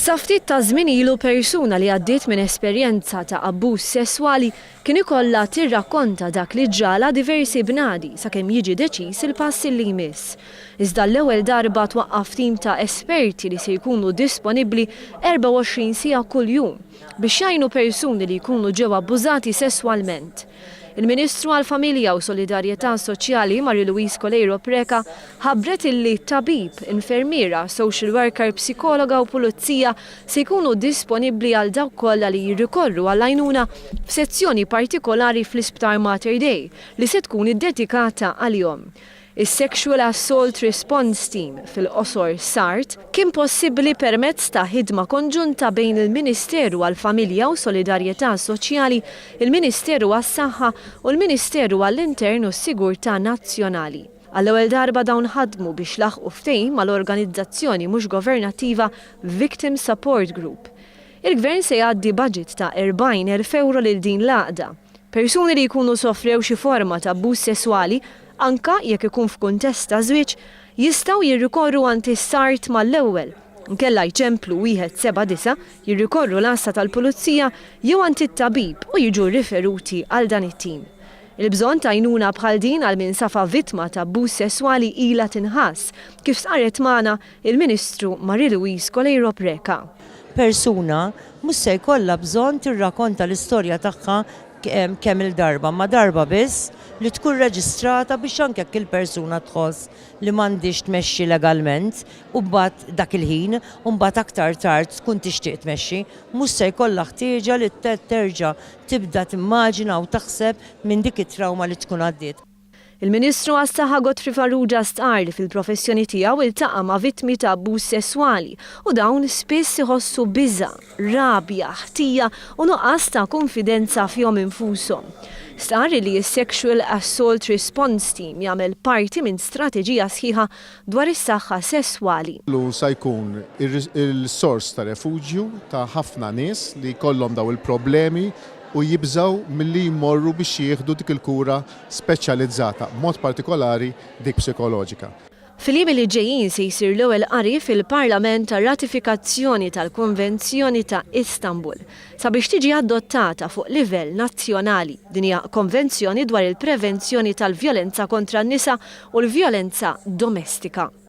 Sa ftit ta' żmien ilu persuna li għaddiet minn esperjenza ta' abbuż sesswali kien ikollha tirrakkonta dak li ġrala diversi bnadi sakemm jiġi deċiż il-pass li jmiss. Iżda l-ewwel darba twaqqaf tim ta' esperti li se jkunu disponibbli 24 siegħa kuljum biex jgħinu persuni li jkunu ġew abbużati sesswalment. Il-Ministru għall-Familja u Solidarjetà Soċjali Marie-Louise Colejro Preka ħabbret illi Tabib, Infermiera, social worker, psikologa u pulzija se jkunu disponibbli għal dawk kollha li jirrikorru għal għajnuna f'sezzjoni partikolari fl-Isptar Mater Dei li se tkun iddedikata għalihom. Is-Sexual Assault Response Team fil-qosor s-SART kien possibbli permezz ta' ħidma konġunta bejn il-Ministeru għall-Familja u Solidarjetà Soċjali, il-Ministeru għas-Saħħa u l-Ministeru għall-Intern u s-Sigurtà Nazzjonali. Għall-ewwel darba dawn ħadmu biex laħqu ftehim mal-organizzazzjoni mhux governattiva Victim Support Group. Il-Gvern se jgħaddi budget ta' 40,000 euro lil din l-għaqda. Persuni li jkunu sofrew xi forma ta' abbuż sesswali anka jekk ikun f'kuntest ta' żwieġ jistgħu jirrikorru għand is-SART mal-ewwel. Nkella jċemplu 179 jirrikorru l-asta tal-Pulizija jew għand it-Tabib u jiġu riferuti għal dan it-tim. Il-bżonn ta' għajnuna bħal din għal min safa vittma ta' abbuż sesswali ilha tinħass kif saret magħna il-Ministru Marie-Louise Colejro Preka. Persuna mhux se jkollha bżonn tirrakkonta l-istorja tagħha kemm il-darba, ma darba biss li tkun reġistrata biex anke jekk il-persuna tħoss li m'għandix tmexxi legalment u mbagħad dak il-ħin u mbagħad aktar tard tkun tixtieq tmexxi, mhux se jkollha ħtieġa li terġa' tibda timmaġina u taħseb minn dik it-trawma li tkun għaddiet. Il-Ministru għas-Saħħa Godfrey Farrugia stqar li fil-professjoni tiegħu iltaqa' ma' vittmi ta' abbuż sesswali u dawn spiss iħossu biża', rabja, ħtija u nuqqas ta' konfidenza fihom infushom. Stqar li s-Sexual Assault Response Team jagħmel parti minn strateġija sħiħa dwar is-saħħa sesswali. Sa jkun il-sors ta' refuġju ta' ħafna nies li jkollhom daw il-problemi u jibżaw milli jmorru biex jieħdu dik il-kura speċjalizzata, mod partikolari dik psikoloġika. Fil-jiem li ġejjin se jsir l-ewwel qari fil-Parlament ta' ratifikazzjoni tal-Konvenzjoni ta' Istanbul sabiex tiġi adottata fuq livell nazzjonali. Din hija konvenzjoni dwar il-prevenzjoni tal-vjolenza kontra n-nisa u l-vjolenza domestika.